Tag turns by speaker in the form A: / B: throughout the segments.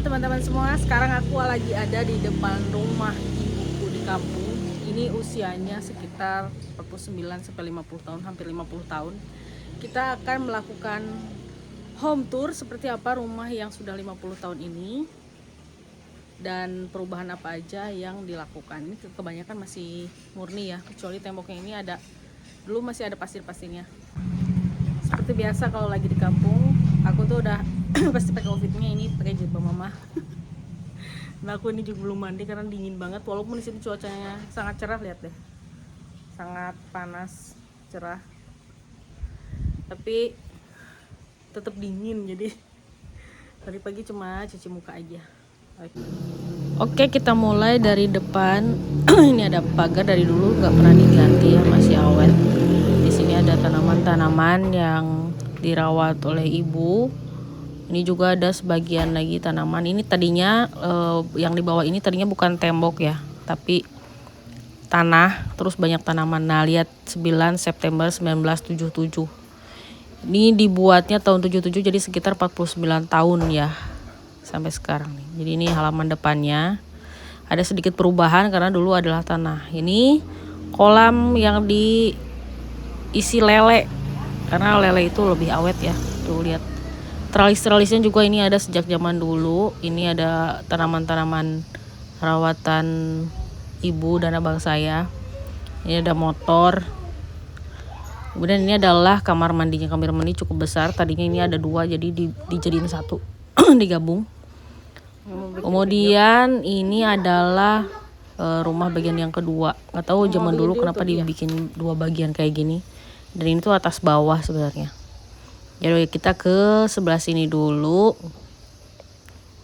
A: teman-teman semua, sekarang aku lagi ada di depan rumah ibuku di kampung. Ini usianya sekitar 49 sampai 50 tahun, hampir 50 tahun. Kita akan melakukan home tour seperti apa rumah yang sudah 50 tahun ini dan perubahan apa aja yang dilakukan. Ini kebanyakan masih murni ya, kecuali temboknya ini dulu masih ada pasir-pasirnya. Seperti biasa kalau lagi di kampung, aku tuh udah pasti pakai outfitnya ini, pakai jilbab mama. Nah aku ini juga belum mandi karena dingin banget, walaupun di sini cuacanya sangat cerah, lihat deh, sangat panas cerah, tapi tetap dingin. Jadi tadi pagi cuma cuci muka aja. Oke, kita mulai dari depan. Ini ada pagar dari dulu nggak pernah diganti ya, masih awet. Di sini ada tanaman-tanaman yang dirawat oleh ibu. Ini juga ada sebagian lagi tanaman. Ini tadinya yang di bawah ini tadinya bukan tembok ya, tapi tanah, terus banyak tanaman. Nah, lihat 9 September 1977. Ini dibuatnya tahun 77, jadi sekitar 49 tahun ya sampai sekarang nih. Jadi ini halaman depannya. Ada sedikit perubahan karena dulu adalah tanah. Ini kolam yang diisi lele. Karena lele itu lebih awet ya. Tuh lihat. Teralis-teralisnya juga ini ada sejak zaman dulu. Ini ada tanaman-tanaman rawatan ibu dan abang saya. Ini ada motor. Kemudian ini adalah kamar mandinya. Kamar mandi cukup besar. Tadinya ini ada 2, jadi dijadiin 1. Digabung. Kemudian ini adalah rumah bagian yang kedua. Nggak tahu zaman dulu kenapa dibikin 2 bagian kayak gini. Dan ini tuh atas bawah sebenarnya. Jadi kita ke sebelah sini dulu.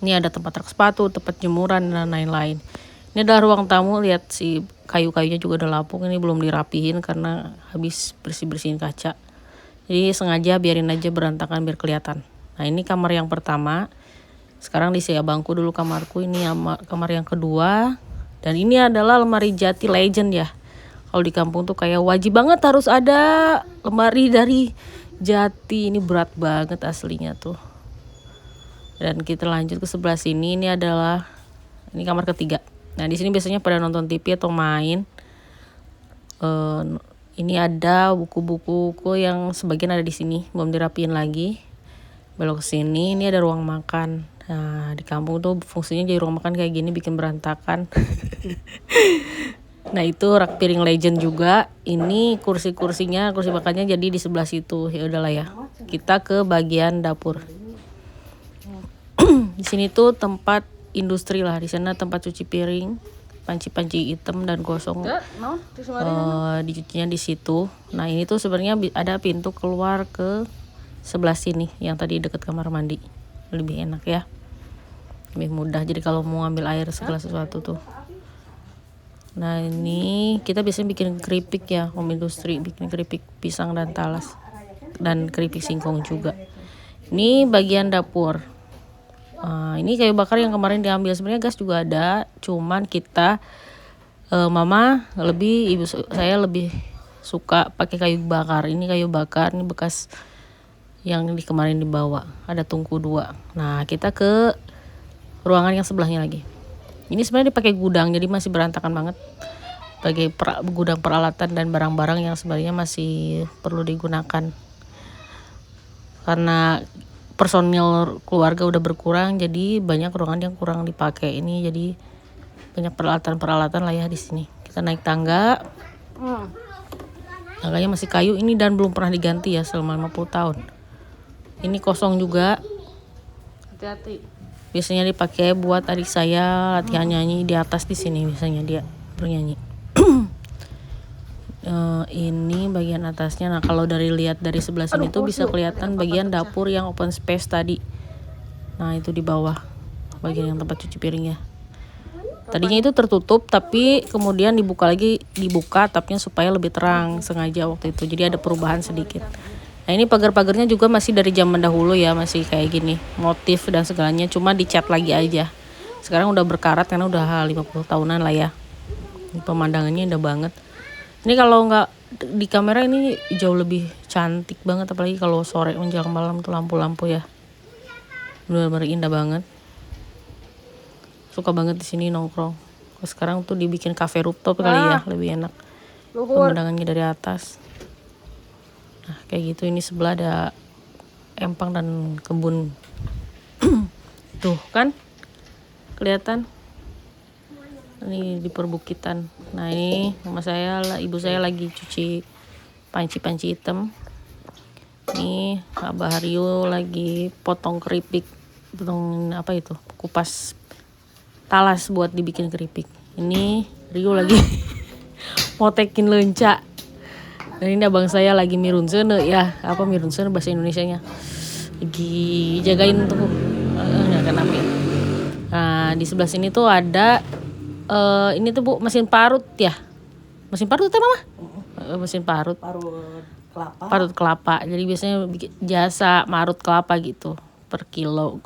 A: Ini ada tempat rak sepatu, tempat jemuran dan lain-lain. Ini adalah ruang tamu. Lihat si kayu-kayunya juga udah lapuk. Ini belum dirapihin karena habis bersih-bersihin kaca. Jadi sengaja biarin aja berantakan biar kelihatan. Nah, ini kamar yang pertama. Sekarang diisi abangku, dulu kamarku. Ini kamar yang kedua. Dan ini adalah lemari jati legend ya. Kalau di kampung tuh kayak wajib banget harus ada lemari dari jati. Ini berat banget aslinya tuh. Dan kita lanjut ke sebelah sini. Ini kamar ketiga. Nah, di sini biasanya pada nonton TV atau main. Ini ada buku-buku yang sebagian ada di sini, belum dirapiin lagi. Belok ke sini, ini ada ruang makan. Nah, di kampung tuh fungsinya jadi ruang makan kayak gini, bikin berantakan. Nah, itu rak piring legend juga. Ini kursi makannya jadi di sebelah situ. Ya udahlah ya. Kita ke bagian dapur. Di sini tuh tempat industri lah. Di sana tempat cuci piring, panci-panci hitam dan gosong. Dicucinya di situ. Nah, ini tuh sebenarnya ada pintu keluar ke sebelah sini yang tadi dekat kamar mandi. Lebih enak ya. Lebih mudah. Jadi kalau mau ambil air segala sesuatu tuh. Nah, ini kita biasanya bikin keripik ya, home industry, bikin keripik pisang dan talas. Dan keripik singkong juga. Ini bagian dapur. Ini kayu bakar yang kemarin diambil. Sebenarnya gas juga ada, cuman kita ibu saya lebih suka pakai kayu bakar. Ini kayu bakar, ini bekas yang kemarin dibawa. Ada tungku 2. Nah, kita ke ruangan yang sebelahnya lagi. Ini sebenarnya dipakai gudang, jadi masih berantakan banget. Pakai gudang peralatan dan barang-barang yang sebenarnya masih perlu digunakan. Karena personil keluarga udah berkurang, jadi banyak ruangan yang kurang dipakai. Ini jadi banyak peralatan-peralatan lah ya di sini. Kita naik tangga. Tangganya masih kayu ini dan belum pernah diganti ya selama 50 tahun. Ini kosong juga. Hati-hati. Biasanya dipakai buat adik saya latihan nyanyi di atas di sini, biasanya dia bernyanyi. Ini bagian atasnya. Nah, kalau lihat dari sebelah sini tuh bisa kelihatan bagian dapur yang open space tadi. Nah, itu di bawah bagian yang tempat cuci piringnya. Tadinya itu tertutup, tapi kemudian dibuka tapnya supaya lebih terang sengaja waktu itu. Jadi ada perubahan sedikit. Nah, ini pagar-pagarnya juga masih dari zaman dahulu ya, masih kayak gini, motif dan segalanya, cuma dicat lagi aja. Sekarang udah berkarat karena udah 50 tahunan lah ya. Pemandangannya indah banget. Ini kalau nggak di kamera ini jauh lebih cantik banget, apalagi kalau sore menjelang malam tuh lampu-lampu ya. Benar-benar indah banget. suka banget di sini nongkrong. Sekarang tuh dibikin cafe rooftop kali ya, lebih enak. Pemandangannya dari atas. Nah, kayak gitu. Ini sebelah ada empang dan kebun. Tuh kan, kelihatan. Ini di perbukitan. Nah ini ibu saya lagi cuci panci-panci hitam. Ini Abah Rio lagi potong keripik, potong apa itu, kupas talas buat dibikin keripik. Ini Rio lagi motekin lenca. Dan ini abang saya lagi mirunsene ya, apa mirunsene bahasa Indonesianya, lagi jagain tuh nyalakan api. Nah di sebelah sini tuh ada ini tuh Bu, mesin parut ya, mesin parut itu mama, mesin parut kelapa. Jadi biasanya bikin jasa marut kelapa gitu per kilo.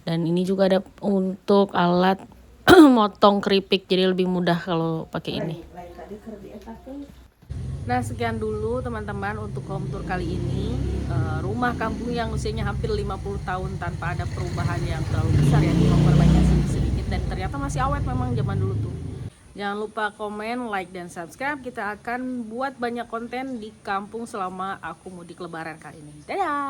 A: Dan ini juga ada untuk alat motong keripik, jadi lebih mudah kalau pakai ini. Nah sekian dulu teman-teman untuk home tour kali ini. Rumah kampung yang usianya hampir 50 tahun tanpa ada perubahan yang terlalu besar ya, cuma banyak sedikit dan ternyata masih awet memang zaman dulu tuh. Jangan lupa komen, like, dan subscribe. Kita akan buat banyak konten di kampung selama aku mudik lebaran kali ini. Dadah!